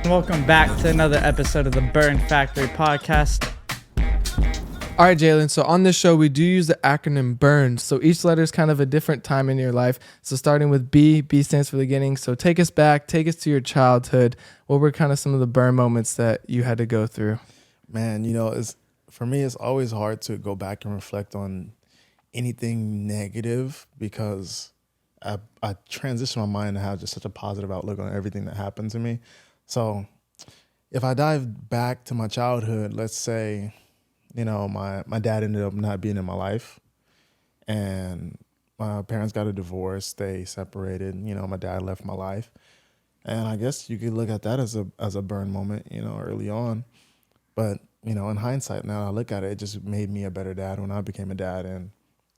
Welcome back to another episode of the Burn Factory podcast. All right, Jalin. So on this show, we do use the acronym BURN. So each letter is kind of a different time in your life. So starting with B stands for the beginning. So take us back, take us to your childhood. What were kind of some of the burn moments that you had to go through? Man, for me, it's always hard to go back and reflect on anything negative because I transition my mind to have just such a positive outlook on everything that happened to me. So if I dive back to my childhood, let's say, my dad ended up not being in my life and my parents got a divorce. They separated, my dad left my life. And I guess you could look at that as a burn moment, early on. But, in hindsight now I look at it, it just made me a better dad when I became a dad. And,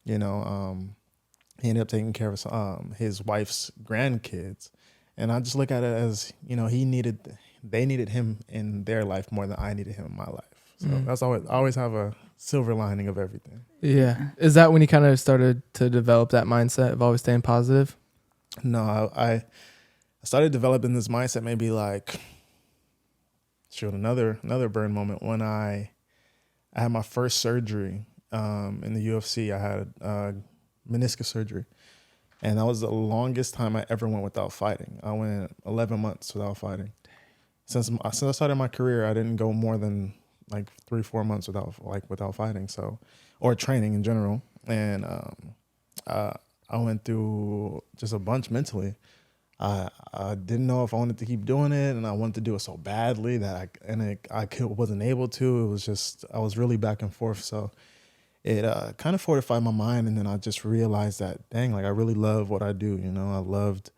he ended up taking care of his wife's grandkids. And I just look at it as, they needed him in their life more than I needed him in my life. So that's always, I always have a silver lining of everything. Yeah. Is that when you kind of started to develop that mindset of always staying positive? No, I started developing this mindset maybe another burn moment when I had my first surgery in the UFC. I had meniscus surgery. And that was the longest time I ever went without fighting. I went 11 months without fighting. Since I started my career, I didn't go more than 3-4 months without fighting, or training in general. And I went through just a bunch mentally. I didn't know if I wanted to keep doing it, and I wanted to do it so badly that I wasn't able to. It was just, I was really back and forth. So it kind of fortified my mind, and then I just realized that, dang, I really love what I do. I loved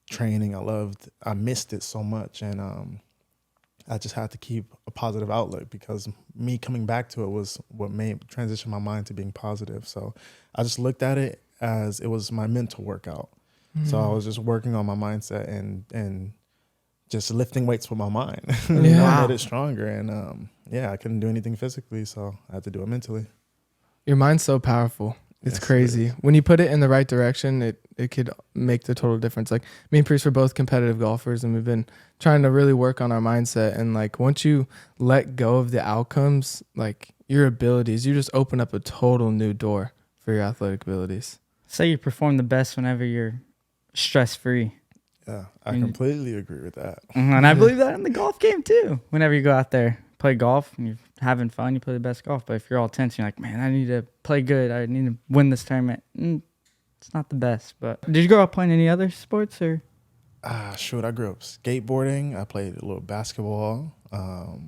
training. I missed it so much, and I just had to keep a positive outlook because me coming back to it was what made transition my mind to being positive. So I just looked at it as it was my mental workout. So I was just working on my mindset and just lifting weights with my mind. I made it stronger, and I couldn't do anything physically, so I had to do it mentally. Your mind's so powerful. It's Yes, crazy. When you put it in the right direction, it could make the total difference. Me and Priest are both competitive golfers, and we've been trying to really work on our mindset. And once you let go of the outcomes, your abilities, you just open up a total new door for your athletic abilities. Say you perform the best whenever you're stress-free. Yeah, I completely agree with that. And I believe that in the golf game too. Whenever you go out there, play golf, and you're having fun, you play the best golf. But if you're all tense, you're like, man, I need to play good. I need to win this tournament. It's not the best. But did you grow up playing any other sports or? Shoot, I grew up skateboarding. I played a little basketball,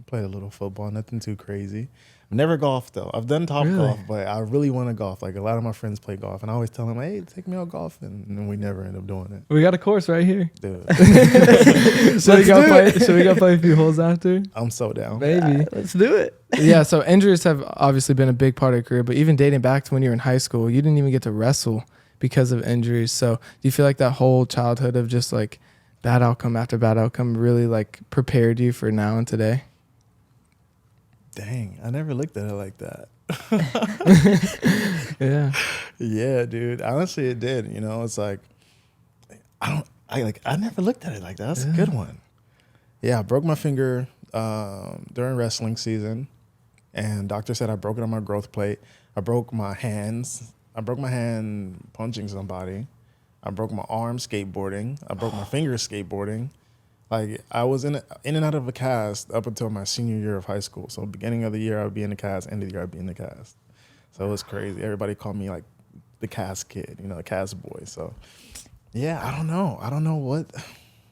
played a little football, nothing too crazy. I've never golfed though. I've done top golf, but I really want to golf. A lot of my friends play golf, and I always tell them, hey, take me out golfing, and then we never end up doing it. We got a course right here. Dude. So we got play a few holes after? I'm so down. Baby. Let's do it. Yeah, so injuries have obviously been a big part of your career, but even dating back to when you were in high school, you didn't even get to wrestle because of injuries. So do you feel like that whole childhood of just bad outcome after bad outcome really prepared you for now and today? Dang, I never looked at it like that. Yeah. Yeah, dude. Honestly, it did. It's I never looked at it like that. That's a good one. Yeah, I broke my finger during wrestling season, and doctor said I broke it on my growth plate. I broke my hands. I broke my hand punching somebody. I broke my arm skateboarding. I broke my finger skateboarding. I was in and out of a cast up until my senior year of high school. So beginning of the year, I would be in the cast. End of the year, I'd be in the cast. So it was crazy. Everybody called me the cast kid, the cast boy. So yeah, I don't know what.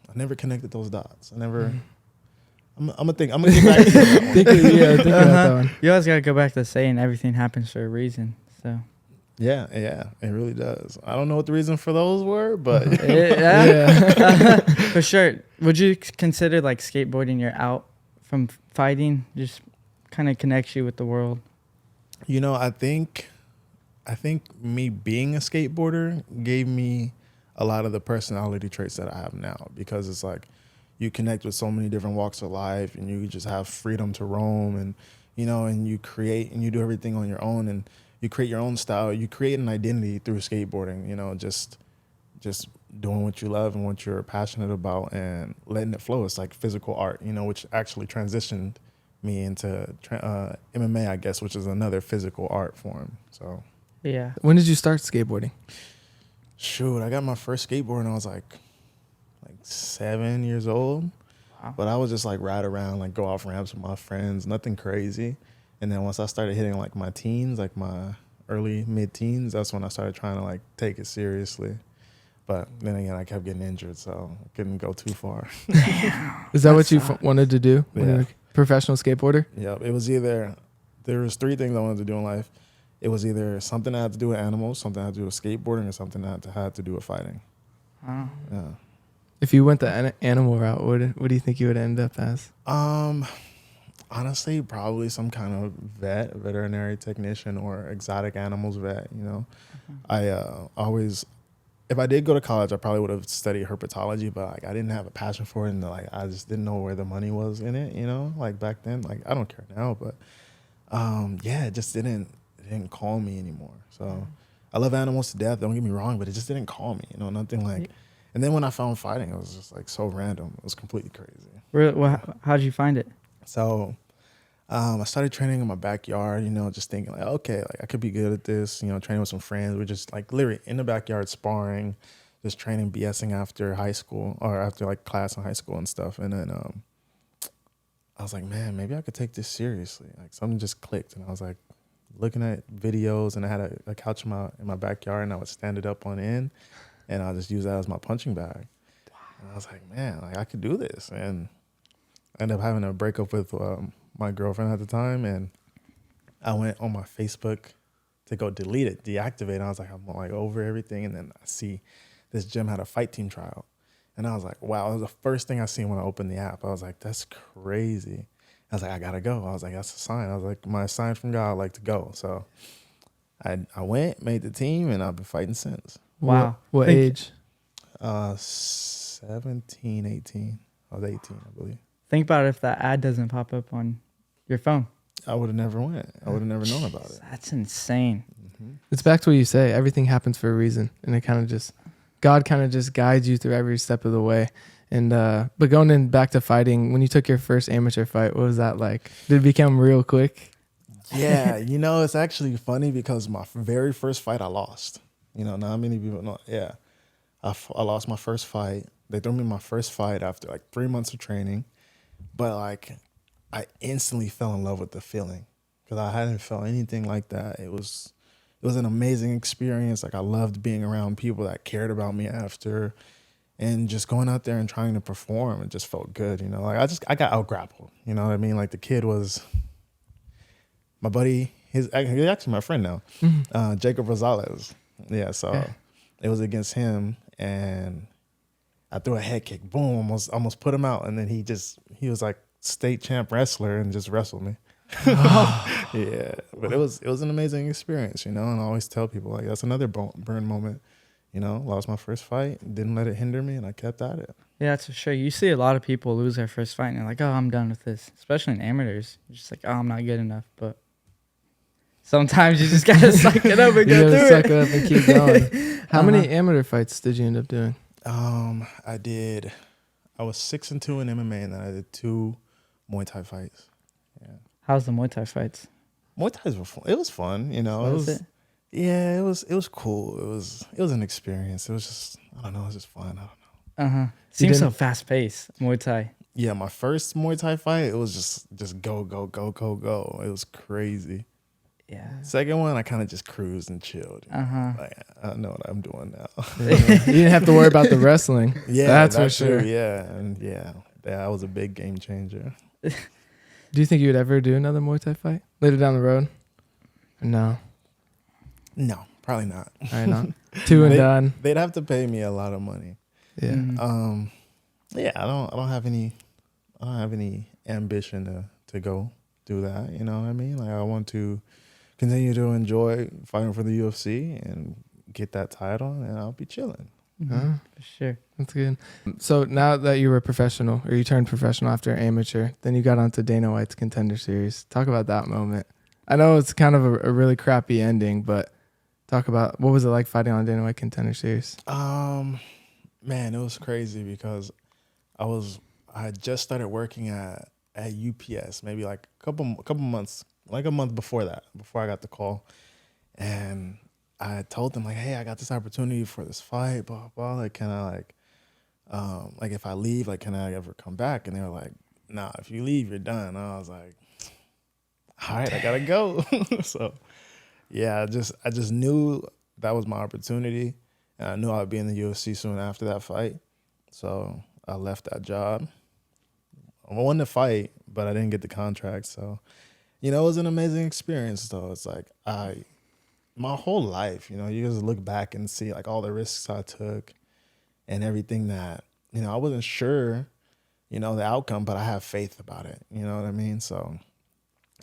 I never connected those dots. I'm gonna get back to that one. Think about that one. You always got to go back to saying everything happens for a reason. So. Yeah, it really does. I don't know what the reason for those were, but for sure. Would you consider skateboarding your out from fighting? Just kind of connects you with the world. I think me being a skateboarder gave me a lot of the personality traits that I have now, because it's you connect with so many different walks of life, and you just have freedom to roam, and and you create and you do everything on your own, and you create your own style. You create an identity through skateboarding, just doing what you love and what you're passionate about and letting it flow. It's like physical art, which actually transitioned me into MMA, I guess, which is another physical art form. So, Yeah. When did you start skateboarding? shoot, I got my first skateboard and I was like 7 years old. Wow. But I was just like ride around, like go off ramps with my friends, nothing crazy. And then once I started hitting like my teens, like my early mid-teens, that's when I started trying to like take it seriously. But then again, I kept getting injured, so I couldn't go too far. Is that what you sucks. wanted to do when you Yeah. were a professional skateboarder? Yeah, it was either, there was three things I wanted to do in life. It was either something that had to do with animals, something that had to do with skateboarding, or something that had to do with fighting. Wow. Yeah. If you went the animal route, what do you think you would end up as? Honestly, probably some kind of veterinary technician or exotic animals vet, I always, if I did go to college, I probably would have studied herpetology, but like I didn't have a passion for it, and like I just didn't know where the money was in it, like back then. Like I don't care now, but yeah, it just didn't call me anymore. So I love animals to death, don't get me wrong, but it just didn't call me, nothing like. And then when I found fighting, it was just like so random. It was completely crazy. Really? Well, how'd you find it? So I started training in my backyard, just thinking like, okay, like I could be good at this, training with some friends. We're just like literally in the backyard sparring, just training, BSing after high school or after like class in high school and stuff. And then I was like, man, maybe I could take this seriously. Like something just clicked, and I was like looking at videos, and I had a couch in my backyard, and I would stand it up on end, and I'll just use that as my punching bag. And I was like, man, like I could do this. And I ended up having a breakup with my girlfriend at the time, and I went on my Facebook to go deactivate it. I was like, I'm like over everything, and then I see this gym had a fight team tryout, and I was like, wow, it was the first thing I seen when I opened the app. I was like, that's crazy. I was like, I gotta go. I was like, that's a sign. I was like, my sign from God, like to go. So I went, made the team, and I've been fighting since. Wow. What age? 17, 18. I was 18, I believe. Think about it, if that ad doesn't pop up on your phone. I would have never went. I would have never known about it. That's insane. It's back to what you say. Everything happens for a reason, and God kind of just guides you through every step of the way. And but going in back to fighting, when you took your first amateur fight, what was that like? Did it become real quick? Yeah, it's actually funny because my very first fight I lost. Not many people know. Yeah, I lost my first fight. They threw me my first fight after like 3 months of training, but like I instantly fell in love with the feeling because I hadn't felt anything like that. It was an amazing experience. Like I loved being around people that cared about me after, and just going out there and trying to perform. It just felt good, Like I got out grappled. You know what I mean? Like the kid was my buddy. He's actually my friend now, Jacob Rosales. Yeah, so it was against him, and I threw a head kick, boom, almost put him out, and then he was like state champ wrestler and just wrestled me. Yeah, but it was an amazing experience, and I always tell people like that's another burn moment. Lost my first fight, didn't let it hinder me, and I kept at it. Yeah, that's for sure. You see a lot of people lose their first fight and they're like, oh, I'm done with this. Especially in amateurs. You're just like, oh, I'm not good enough. But sometimes you just got to suck it up and go through suck it. it up and keep going. How many amateur fights did you end up doing? I was 6-2 in MMA, and then I did 2 Muay Thai fights. Yeah. How's the Muay Thai fights? Muay Thais were fun. It was fun, Was it? Yeah, it was cool. It was an experience. It was just, I don't know, it was just fun. I don't know. Seems so fast paced, Muay Thai. Yeah, my first Muay Thai fight, it was just go, go, go, go, go. It was crazy. Yeah. Second one, I kind of just cruised and chilled. Uh-huh. Like, I know what I'm doing now. You didn't have to worry about the wrestling. Yeah, that's for sure. True, yeah, and that was a big game changer. Do you think you would ever do another Muay Thai fight later down the road? Or no, No, probably not. probably not. Two and done. They'd have to pay me a lot of money. Yeah. Mhm. Yeah, I don't have any ambition to go do that. You know what I mean? Like I want to continue to enjoy fighting for the UFC and get that title, and I'll be chilling. Huh? For sure. That's good. So now that you were professional, or you turned professional after amateur, then you got onto Dana White's Contender Series. Talk about that moment. I know it's kind of a really crappy ending, but talk about what was it like fighting on Dana White Contender Series? Man, it was crazy because I had just started working at UPS, maybe like a couple months, like a month before that, before I got the call. And I told them like, hey, I got this opportunity for this fight, blah, blah. Like, can I like if I leave, like, can I ever come back? And they were like, nah, if you leave, you're done. And I was like, all right, I gotta go. So yeah, I just knew that was my opportunity. And I knew I'd be in the UFC soon after that fight. So I left that job. I won the fight, but I didn't get the contract. So, it was an amazing experience though. It's like my whole life, you just look back and see like all the risks I took and everything that, I wasn't sure, the outcome, but I have faith about it. You know what I mean? So,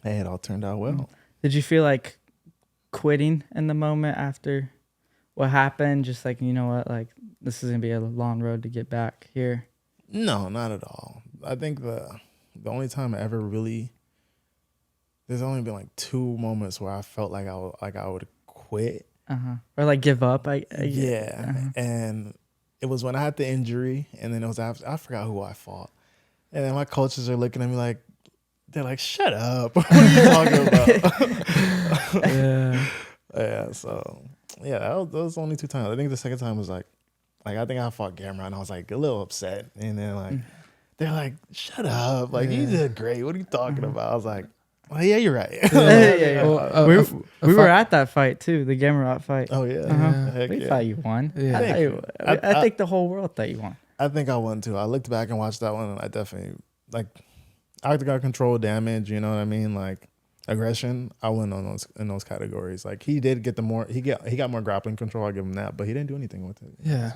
hey, it all turned out well. Did you feel like quitting in the moment after what happened? Just like, you know what, like this is going to be a long road to get back here. No, not at all. I think the only time I ever really, there's only been like 2 moments where I felt like I would quit. Or like give up. Yeah. And it was when I had the injury, and then it was after, I forgot who I fought. And then my coaches are looking at me like, they're like, shut up. What are you talking about? Yeah. So yeah, that was only 2 times. I think the second time was like I think I fought Gamera, and I was like a little upset. And then like, they're like, shut up. Like, you did great. What are you talking about? I was like, well, yeah, you're right. Yeah. Well, we were at that fight too, the Gamerot fight. Oh yeah. Heck We yeah. thought you won. Yeah. I think the whole world thought you won. I think I won too. I looked back and watched that one, and I definitely I got control damage. You know what I mean? Like aggression. I win on those categories. Like he did get he got more grappling control. I give him that, but he didn't do anything with it. Yeah.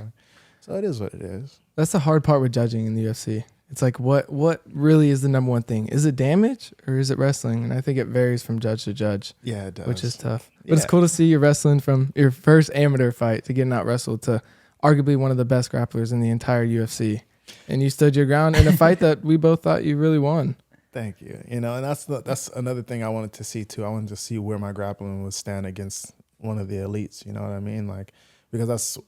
So it is what it is. That's the hard part with judging in the UFC. It's like what really is the number one thing? Is it damage or is it wrestling? And I think it varies from judge to judge. Yeah, it does. Which is tough. But it's cool to see you wrestling from your first amateur fight to getting out wrestled to arguably one of the best grapplers in the entire UFC. And you stood your ground in a fight that we both thought you really won. Thank you. And that's another thing I wanted to see too. I wanted to see where my grappling would stand against one of the elites. You know what I mean? Like, because that's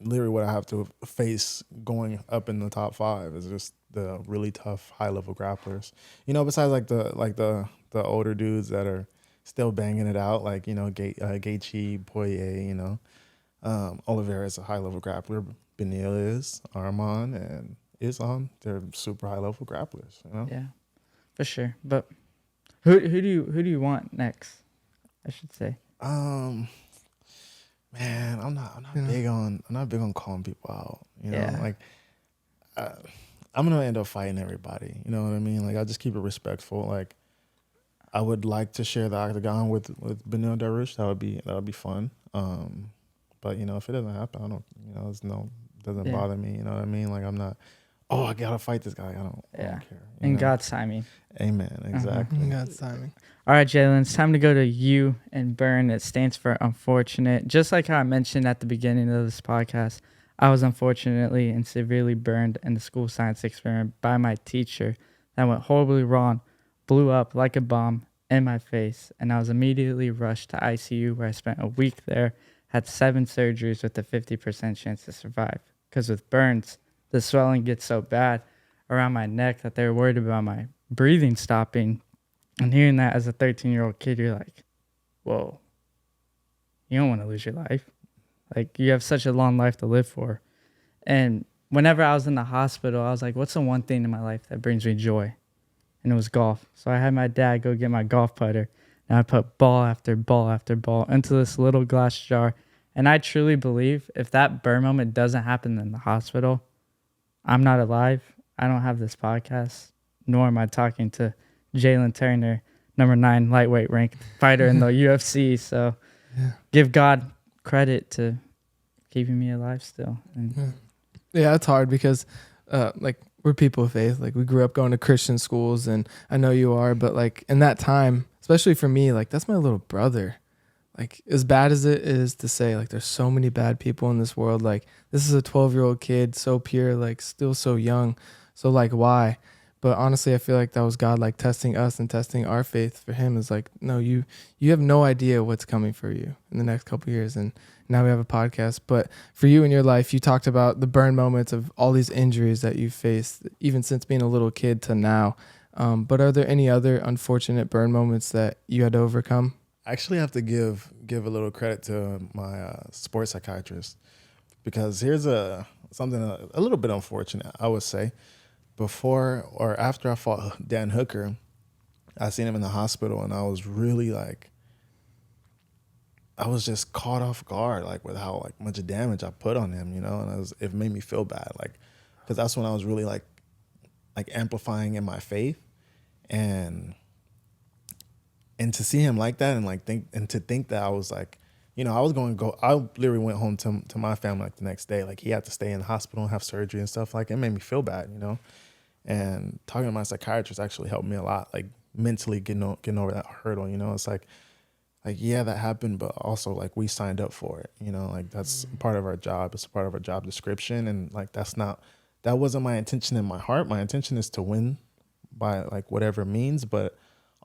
literally what I have to face going up in the top 5 is just the really tough high level grapplers. Besides like the older dudes that are still banging it out, like Gaethje, Poirier. Oliveira is a high level grappler. Beneil is, Arman, and Islam. They're super high level grapplers. Yeah, for sure. But who do you want next? I should say. Man, I'm not big on calling people out. I'm gonna end up fighting everybody. You know what I mean? Like I just keep it respectful. Like I would like to share the octagon with Beneil Dariush. That would be fun. But if it doesn't happen, I don't. Doesn't bother me. You know what I mean? Like I'm not. Oh, I gotta fight this guy. I don't care. In God's timing. Amen. Exactly. In God's timing. All right, Jalin, it's time to go to U and burn. It stands for unfortunate. Just like how I mentioned at the beginning of this podcast, I was unfortunately and severely burned in the school science experiment by my teacher. That went horribly wrong, blew up like a bomb in my face, and I was immediately rushed to ICU where I spent a week there, had 7 surgeries with a 50% chance to survive. Because with burns, the swelling gets so bad around my neck that they were worried about my breathing stopping. And hearing that as a 13-year-old kid, you're like, whoa, you don't want to lose your life. Like, you have such a long life to live for. And whenever I was in the hospital, I was like, what's the one thing in my life that brings me joy? And it was golf. So I had my dad go get my golf putter, and I put ball after ball after ball into this little glass jar. And I truly believe if that burn moment doesn't happen in the hospital, I'm not alive. I don't have this podcast, nor am I talking to Jalin Turner, number 9 lightweight ranked fighter in the UFC. So give God credit to keeping me alive still. Yeah, it's hard because we're people of faith. Like we grew up going to Christian schools, and I know you are, but like in that time, especially for me, like that's my little brother. Like as bad as it is to say, like there's so many bad people in this world. Like this is a 12-year-old kid, so pure, like still so young. So like why? But honestly, I feel like that was God like testing us and testing our faith for him. Is like, no, you have no idea what's coming for you in the next couple of years. And now we have a podcast. But for you in your life, you talked about the burn moments of all these injuries that you faced, even since being a little kid to now. But are there any other unfortunate burn moments that you had to overcome? I actually have to give a little credit to my sports psychiatrist, because here's something a little bit unfortunate, I would say. Before or after I fought Dan Hooker, I seen him in the hospital, and I was really like, I was just caught off guard, like with how like much damage I put on him, and it made me feel bad, like, because that's when I was really like amplifying in my faith, and to see him like that, and like to think that I was like, I was going to go. I literally went home to my family like the next day. Like he had to stay in the hospital and have surgery and stuff. Like it made me feel bad, And talking to my psychiatrist actually helped me a lot, like mentally getting over that hurdle. It's like yeah, that happened, but also like we signed up for it. Like that's part of our job. It's a part of our job description, and like that wasn't my intention in my heart. My intention is to win by like whatever means, but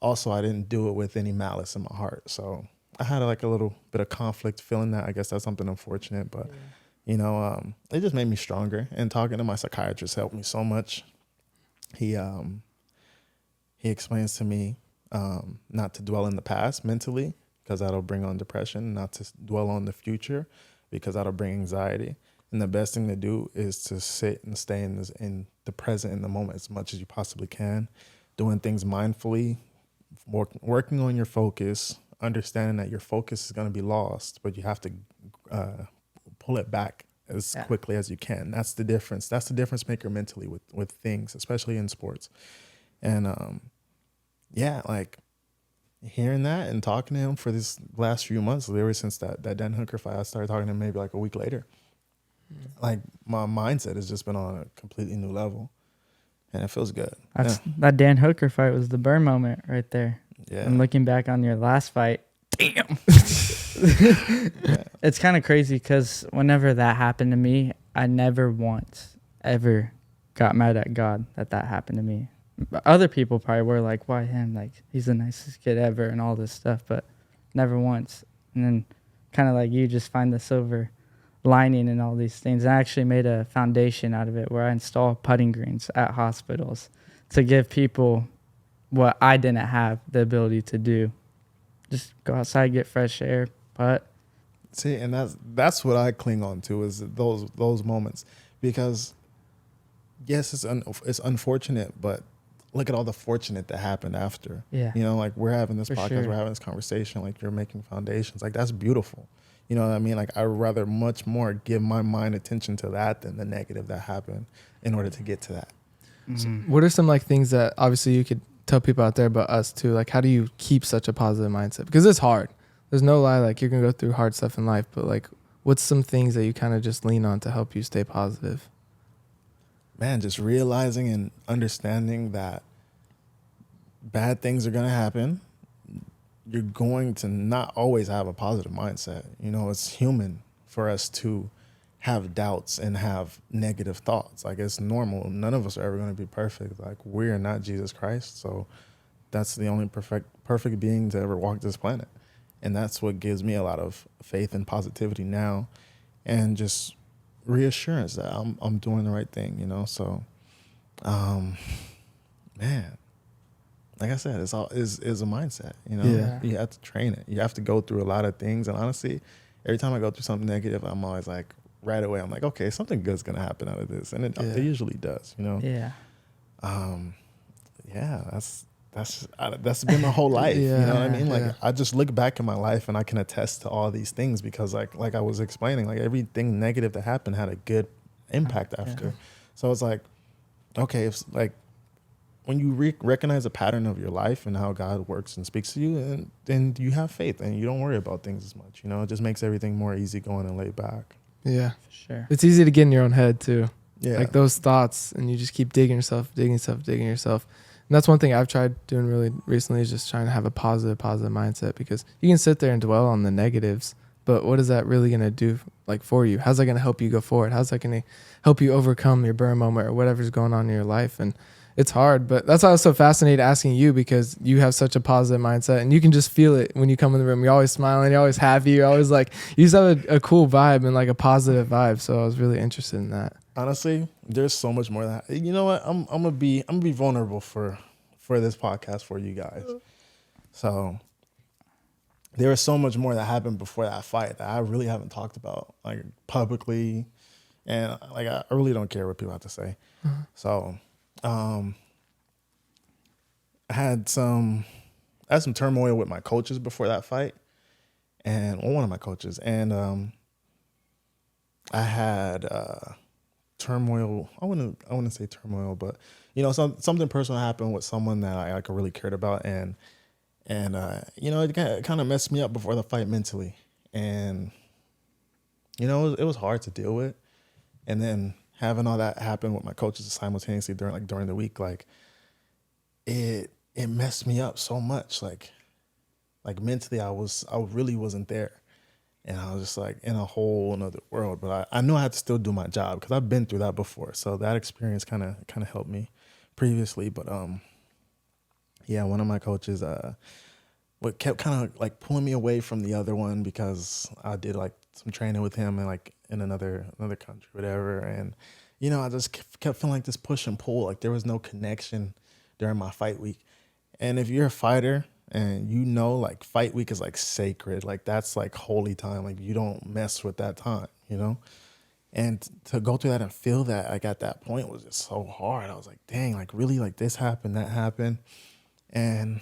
also I didn't do it with any malice in my heart. So I had like a little bit of conflict feeling that. I guess that's something unfortunate, but it just made me stronger. And talking to my psychiatrist helped me so much. He explains to me not to dwell in the past mentally, because that'll bring on depression, not to dwell on the future because that'll bring anxiety. And the best thing to do is to sit and stay in the present, in the moment, as much as you possibly can, doing things mindfully, working on your focus, understanding that your focus is going to be lost, but you have to pull it back as quickly as you can. That's the difference. That's the difference maker mentally with things, especially in sports. And like hearing that and talking to him for this last few months, literally since that Dan Hooker fight, I started talking to him maybe like a week later. Like my mindset has just been on a completely new level, and it feels good. That Dan Hooker fight was the burn moment right there. Yeah. And looking back on your last fight, damn. It's kind of crazy because whenever that happened to me, I never once ever got mad at God that happened to me. Other people probably were like, why him? Like, he's the nicest kid ever and all this stuff, but never once. And then kind of like you just find the silver lining in all these things. I actually made a foundation out of it where I install putting greens at hospitals to give people what I didn't have the ability to do. Just go outside, get fresh air, putt. See, and that's what I cling on to, is those moments, because yes, it's unfortunate, but look at all the fortunate that happened after. Yeah. Like we're having this podcast, sure. We're having this conversation, like you're making foundations. Like that's beautiful. You know what I mean? Like I'd rather much more give my mind attention to that than the negative that happened in order to get to that. Mm-hmm. So what are some like things that obviously you could tell people out there, but us too? Like how do you keep such a positive mindset? Because it's hard. There's no lie. Like you're going to go through hard stuff in life, but like what's some things that you kind of just lean on to help you stay positive? Man, just realizing and understanding that bad things are going to happen. You're going to not always have a positive mindset. It's human for us to have doubts and have negative thoughts. Like it's normal. None of us are ever going to be perfect. Like we're not Jesus Christ. So that's the only perfect being to ever walk this planet. And that's what gives me a lot of faith and positivity now, and just reassurance that I'm doing the right thing, So, man, like I said, it's all is a mindset, Yeah. You have to train it. You have to go through a lot of things. And honestly, every time I go through something negative, I'm always like, right away, I'm like, okay, something good's going to happen out of this. And it usually does, Yeah. That's been my whole life. Yeah. You know what I mean? Like Yeah. I just look back in my life and I can attest to all these things, because like I was explaining, like everything negative that happened had a good impact after. Yeah. So it's like, okay, if like when you recognize a pattern of your life and how God works and speaks to you, and then you have faith and you don't worry about things as much. It just makes everything more easygoing and laid back. Yeah. For sure. It's easy to get in your own head too. Yeah. Like those thoughts, and you just keep digging yourself. And that's one thing I've tried doing really recently, is just trying to have a positive mindset, because you can sit there and dwell on the negatives, but what is that really going to do like for you? How's that going to help you go forward? How's that going to help you overcome your burn moment or whatever's going on in your life? And it's hard. But that's why I was so fascinated asking you, because you have such a positive mindset and you can just feel it when you come in the room. You're always smiling, you're always happy, you're always like, you just have a cool vibe and like a positive vibe. So I was really interested in that. Honestly, there's so much more that, you know what? I'm gonna be vulnerable for this podcast for you guys. So there was so much more that happened before that fight that I really haven't talked about like publicly, and like I really don't care what people have to say. So I had some turmoil with my coaches before that fight, and one of my coaches, and I had turmoil. I wouldn't say turmoil, but you know, something personal happened with someone that I like really cared about, and you know, it kind of messed me up before the fight mentally, and you know, it was hard to deal with, and then having all that happen with my coaches simultaneously during the week, like it messed me up so much, like mentally, I really wasn't there. And I was just like in a whole another world, but I knew I had to still do my job because I've been through that before. So that experience kind of helped me previously. But yeah, one of my coaches what kept kind of like pulling me away from the other one because I did like some training with him and like in another country, whatever. And you know, I just kept feeling like this push and pull, like there was no connection during my fight week. And if you're a fighter and you know, like fight week is like sacred, like that's like holy time, like you don't mess with that time, you know? And to go through that and feel that like at that point was just so hard. I was like, dang, like really, like this happened, that happened. And,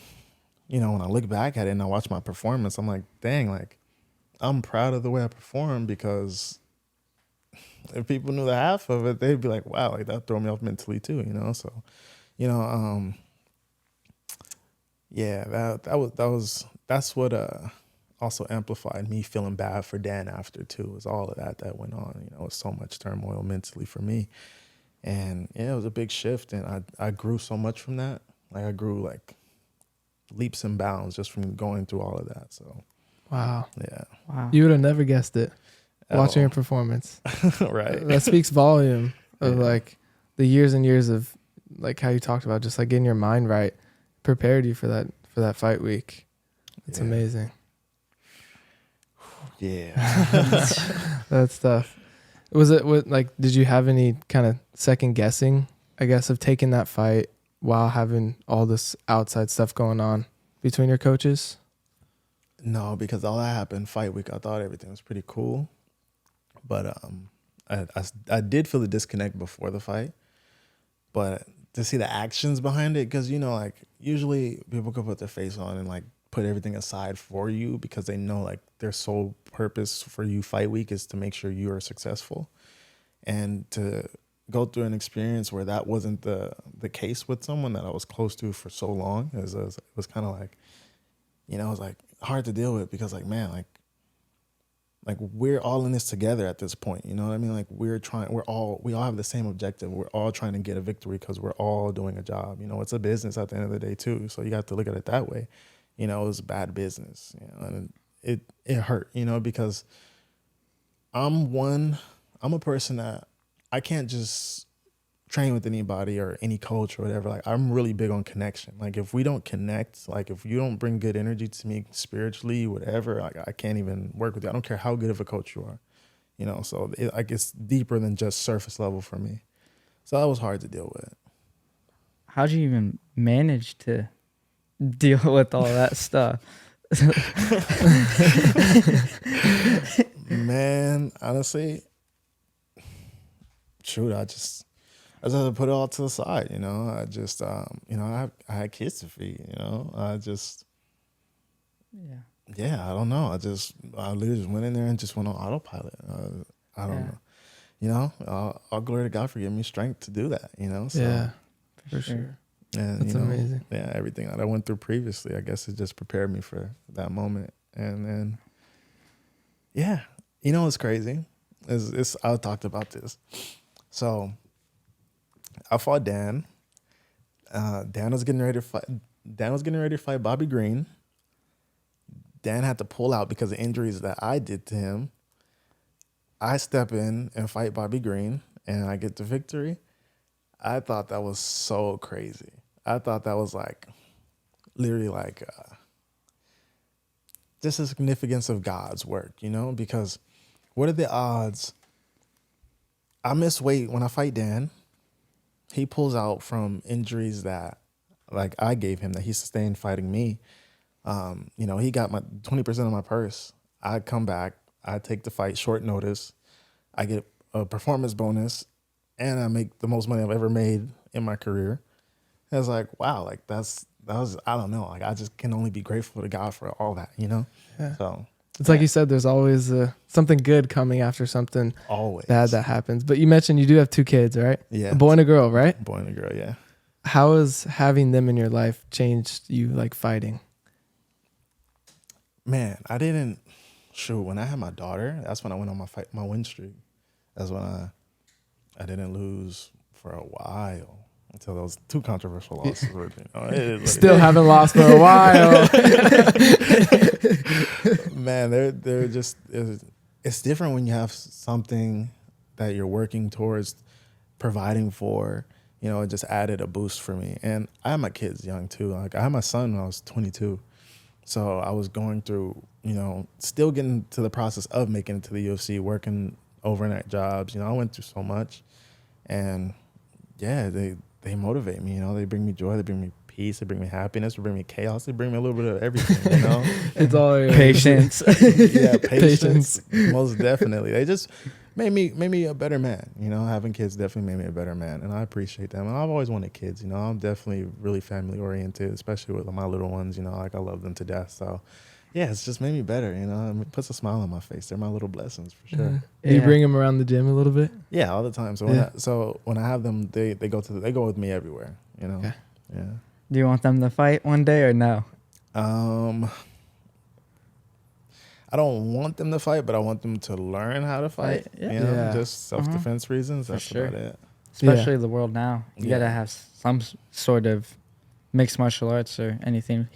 you know, when I look back at it and I watch my performance, I'm like, dang, like I'm proud of the way I performed, because if people knew the half of it, they'd be like, wow, like that threw me off mentally too, you know? So, you know, yeah, that's what also amplified me feeling bad for Dan after too. Was all of that went on. You know, it was so much turmoil mentally for me, and yeah, it was a big shift, and I grew so much from that. Like I grew like leaps and bounds just from going through all of that. So Wow. yeah, Wow. You would have never guessed it At watching all. your performance. Right. That speaks volume of Yeah. like the years and years of like how you talked about just like getting your mind right prepared you for that fight week. It's Yeah. amazing. Yeah. That's tough. Was it what like did you have any kind of second guessing, I guess, of taking that fight while having all this outside stuff going on between your coaches? No, because all that happened fight week. I thought everything was pretty cool, but I did feel the disconnect before the fight, but to see the actions behind it, because you know, like usually people can put their face on and like put everything aside for you because they know like their sole purpose for you fight week is to make sure you are successful, and to go through an experience where that wasn't the case with someone that I was close to for so long, it was kind of like, you know, it was like hard to deal with because like, man, like we're all in this together at this point, you know what I mean? Like we all have the same objective. We're all trying to get a victory because we're all doing a job. You know, it's a business at the end of the day too. So you got to look at it that way. You know, it was bad business, you know, and it hurt, you know, because I'm a person that I can't just train with anybody or any coach or whatever. Like I'm really big on connection. Like if we don't connect, like if you don't bring good energy to me spiritually, whatever, like I can't even work with you. I don't care how good of a coach you are, you know. So it's deeper than just surface level for me. So that was hard to deal with. How'd you even manage to deal with all that stuff? Man, honestly, shoot, I just had to put it all to the side, you know. I just, you know, I had kids to feed, you know. Yeah. Yeah, I don't know. I literally just went in there and just went on autopilot. I don't Yeah. know. You know, all glory to God for giving me strength to do that, you know. So, Yeah, for sure. and, That's you know, amazing. Yeah, everything that I went through previously, I guess it just prepared me for that moment. And then, yeah, you know what's crazy? I talked about this. So I fought Dan. Dan was getting ready to fight. Dan was getting ready to fight Bobby Green. Dan had to pull out because of injuries that I did to him. I step in and fight Bobby Green, and I get the victory. I thought that was so crazy. I thought that was like literally like just the significance of God's work, you know? Because what are the odds? I miss weight when I fight Dan. He pulls out from injuries that like I gave him that he sustained fighting me. You know, he got my 20% of my purse. I come back, I take the fight short notice. I get a performance bonus and I make the most money I've ever made in my career. And it's like, wow, like that was, I don't know. Like I just can only be grateful to God for all that, you know? Yeah. So It's like you said, there's always something good coming after something always bad that happens. But you mentioned you do have 2 kids, right? Yeah. A boy and a girl, right? Boy and a girl, yeah. How has having them in your life changed you like fighting? Man, I didn't when I had my daughter, that's when I went on my win streak. That's when I didn't lose for a while until those 2 controversial losses. You know, Still haven't lost for a while. Man, they're just it's different when you have something that you're working towards providing for. You know, it just added a boost for me. And I had my kids young too. Like I had my son when I was 22. So I was going through, you know, still getting to the process of making it to the UFC, working overnight jobs. You know, I went through so much. And yeah, they motivate me, you know, they bring me joy, they bring me peace, they bring me happiness, they bring me chaos, they bring me a little bit of everything, you know. It's all Patience. Yeah, patience. Most definitely. They just made me a better man, you know. Having kids definitely made me a better man, and I appreciate them. And I've always wanted kids, you know. I'm definitely really family oriented, especially with my little ones, you know. Like I love them to death. So yeah, it's just made me better, you know. It puts a smile on my face. They're my little blessings for sure. Do you bring them around the gym a little bit? Yeah, all the time. So when I have them, they go with me everywhere, you know. Okay. Yeah. Do you want them to fight one day or no? I don't want them to fight, but I want them to learn how to fight. Yeah. You know, Yeah. just self-defense reasons. That's sure. about it. Especially the world now. You Yeah. gotta have some sort of mixed martial arts or anything.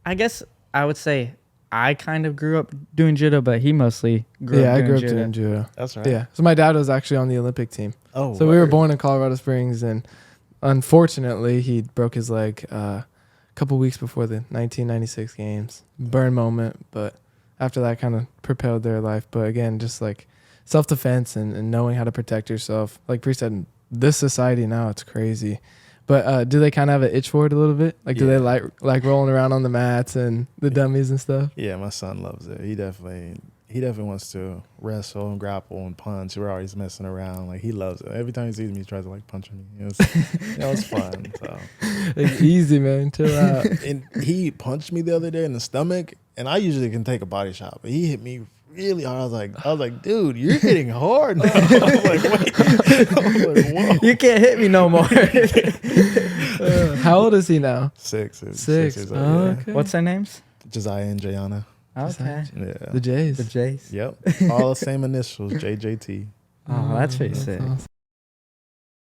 I guess I would say I kind of grew up doing judo, but he mostly grew up I doing grew up judo. doing judo. That's right. Yeah. So my dad was actually on the Olympic team. Oh, So we were word. born in Colorado Springs, and unfortunately, he broke his leg a couple weeks before the 1996 games. Burn moment, but after that, kind of propelled their life. But again, just like self-defense and knowing how to protect yourself. Like Bree said, in this society now, it's crazy. But do they kind of have an itch for it a little bit? Like, do they like rolling around on the mats and the dummies and stuff? Yeah, my son loves it. He definitely wants to wrestle and grapple and punch. We're always messing around. Like he loves it. Every time he sees me, he tries to like punch me. It's fun. So Like, easy, man. Chill out. and he punched me the other day in the stomach, and I usually can take a body shot, but he hit me really hard. I was like, dude, you're hitting hard now. I was like, wait. I was like, whoa. You can't hit me no more. How old is he now? 6. 6. years Oh, old, yeah. okay. What's their names? Josiah and Jayana. Okay. Yeah. The Jays. The Jays. Yep. All the same initials, JJT. Oh, that's pretty That's sick. awesome.